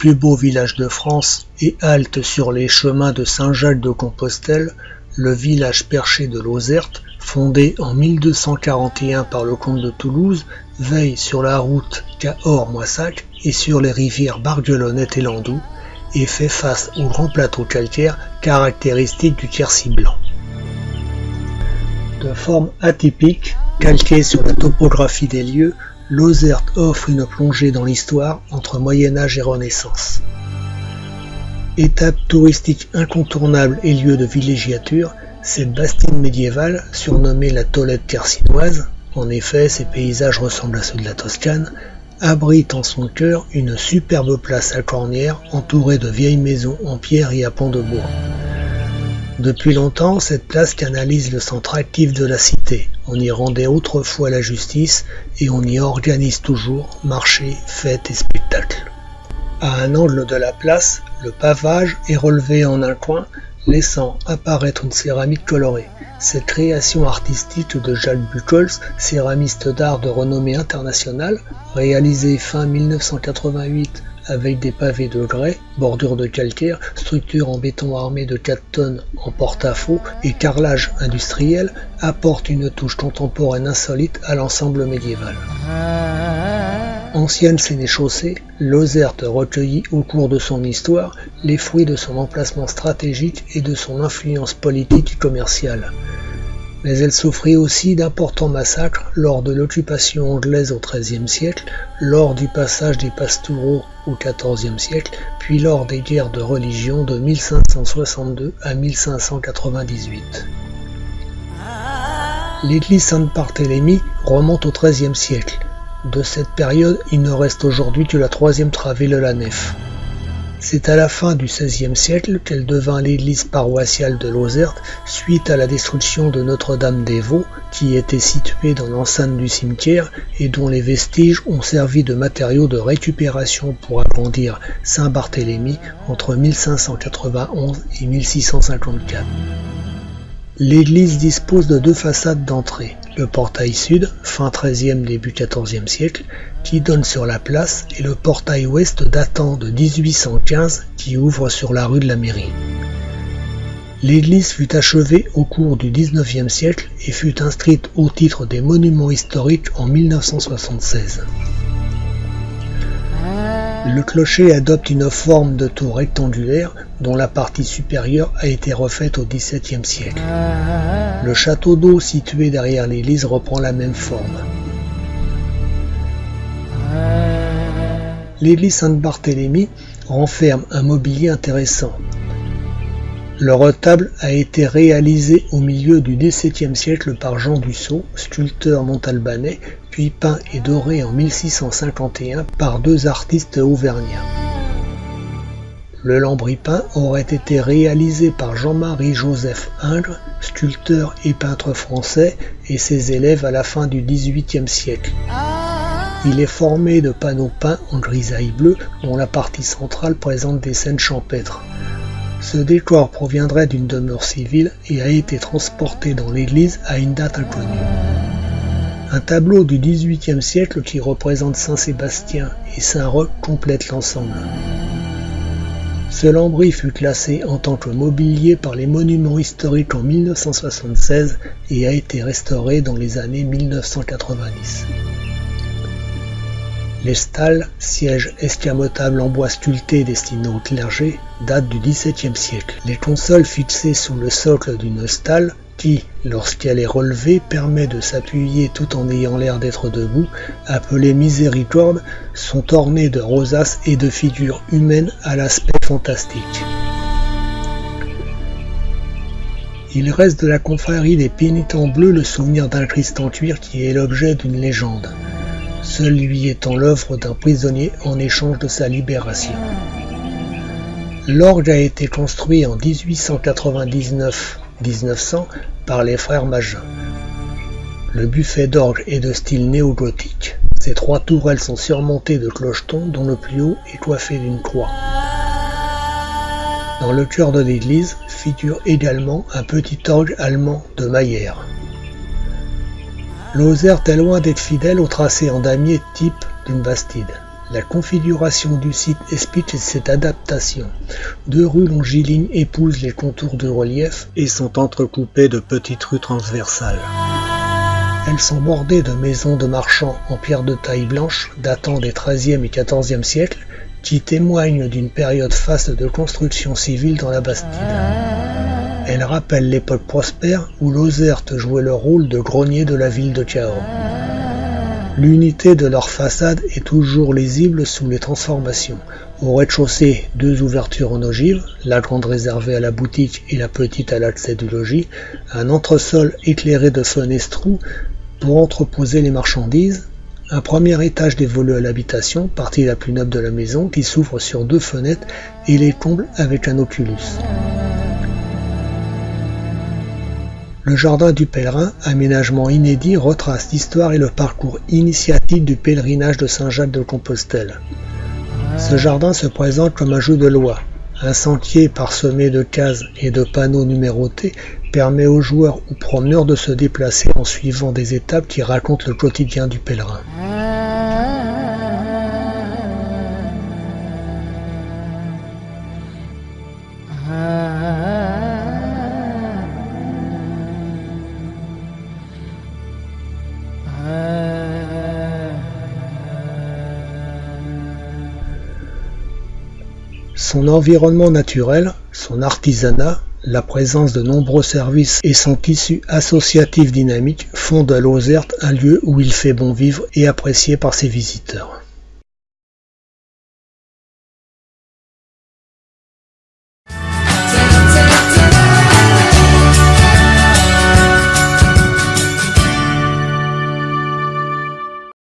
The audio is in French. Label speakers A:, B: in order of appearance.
A: plus beaux villages de France et halte sur les chemins de Saint-Jacques-de-Compostelle, le village perché de Lauzerte, fondé en 1241 par le comte de Toulouse, veille sur la route Cahors-Moissac et sur les rivières Barguelonnette et Landoux, et fait face au grand plateau calcaire caractéristique du Quercy blanc. De forme atypique, calquée sur la topographie des lieux, Lauzerte offre une plongée dans l'histoire entre Moyen-Âge et Renaissance. Étape touristique incontournable et lieu de villégiature, cette bastide médiévale, surnommée la Tolède quercinoise, en effet ses paysages ressemblent à ceux de la Toscane, abrite en son cœur une superbe place à cornière entourée de vieilles maisons en pierre et à pans de bois. Depuis longtemps, cette place canalise le centre actif de la cité. On y rendait autrefois la justice et on y organise toujours marchés, fêtes et spectacles. À un angle de la place, le pavage est relevé en un coin, laissant apparaître une céramique colorée. Cette création artistique de Jacques Buchholz, céramiste d'art de renommée internationale, réalisée fin 1988 avec des pavés de grès, bordure de calcaire, structure en béton armé de 4 tonnes en porte-à-faux et carrelage industriel, apporte une touche contemporaine insolite à l'ensemble médiéval. Ancienne sénéchaussée, Lauzerte recueillit au cours de son histoire les fruits de son emplacement stratégique et de son influence politique et commerciale. Mais elle souffrit aussi d'importants massacres lors de l'occupation anglaise au XIIIe siècle, lors du passage des pastoraux au XIVe siècle, puis lors des guerres de religion de 1562 à 1598. L'église Saint-Barthélemy remonte au XIIIe siècle. De cette période, il ne reste aujourd'hui que la troisième travée de la nef. C'est à la fin du XVIe siècle qu'elle devint l'église paroissiale de Lauzerte suite à la destruction de Notre-Dame des Vaux, qui était située dans l'enceinte du cimetière et dont les vestiges ont servi de matériaux de récupération pour agrandir Saint-Barthélemy entre 1591 et 1654. L'église dispose de 2 façades d'entrée, le portail sud, fin XIIIe début XIVe siècle, qui donne sur la place, et le portail ouest datant de 1815 qui ouvre sur la rue de la Mairie. L'église fut achevée au cours du XIXe siècle et fut inscrite au titre des monuments historiques en 1976. Le clocher adopte une forme de tour rectangulaire dont la partie supérieure a été refaite au XVIIe siècle. Le château d'eau situé derrière l'église reprend la même forme. L'église Saint-Barthélemy renferme un mobilier intéressant. Le retable a été réalisé au milieu du XVIIe siècle par Jean Dussault, sculpteur montalbanais, puis peint et doré en 1651 par 2 artistes auvergnats. Le lambris peint aurait été réalisé par Jean-Marie-Joseph Ingres, sculpteur et peintre français, et ses élèves à la fin du XVIIIe siècle. Il est formé de panneaux peints en grisaille bleue dont la partie centrale présente des scènes champêtres. Ce décor proviendrait d'une demeure civile et a été transporté dans l'église à une date inconnue. Un tableau du XVIIIe siècle qui représente Saint-Sébastien et Saint-Roch complète l'ensemble. Ce lambris fut classé en tant que mobilier par les monuments historiques en 1976 et a été restauré dans les années 1990. Les stalles, sièges escamotables en bois sculpté destinés au clergé, datent du XVIIe siècle. Les consoles fixées sous le socle d'une stalle, qui, lorsqu'elle est relevée, permet de s'appuyer tout en ayant l'air d'être debout, appelées miséricordes, sont ornées de rosaces et de figures humaines à l'aspect fantastique. Il reste de la confrérie des pénitents bleus le souvenir d'un Christ en cuir qui est l'objet d'une légende. Celui étant l'œuvre d'un prisonnier en échange de sa libération. L'orgue a été construit en 1899-1900 par les frères Magin. Le buffet d'orgue est de style néo-gothique. Ses 3 tourelles sont surmontées de clochetons dont le plus haut est coiffé d'une croix. Dans le chœur de l'église figure également un petit orgue allemand de Mayer. Lauzerte est loin d'être fidèle au tracé en damier type d'une bastide. La configuration du site explique cette adaptation. 2 rues longilignes épousent les contours du relief et sont entrecoupées de petites rues transversales. Elles sont bordées de maisons de marchands en pierre de taille blanche datant des XIIIe et XIVe siècles qui témoignent d'une période faste de construction civile dans la Bastide. Elles rappellent l'époque prospère où Lozerte jouait le rôle de grenier de la ville de Cahors. L'unité de leur façade est toujours lisible sous les transformations. Au rez-de-chaussée, 2 ouvertures en ogive, la grande réservée à la boutique et la petite à l'accès du logis, un entresol éclairé de fenestrous pour entreposer les marchandises, un premier étage dévolu à l'habitation, partie la plus neuve de la maison, qui s'ouvre sur 2 fenêtres et les comble avec un oculus. Le jardin du pèlerin, aménagement inédit, retrace l'histoire et le parcours initiatique du pèlerinage de Saint-Jacques de Compostelle. Ce jardin se présente comme un jeu de loi. Un sentier parsemé de cases et de panneaux numérotés permet aux joueurs ou promeneurs de se déplacer en suivant des étapes qui racontent le quotidien du pèlerin. Son environnement naturel, son artisanat, la présence de nombreux services et son tissu associatif dynamique font de Lozerte un lieu où il fait bon vivre et apprécié par ses visiteurs.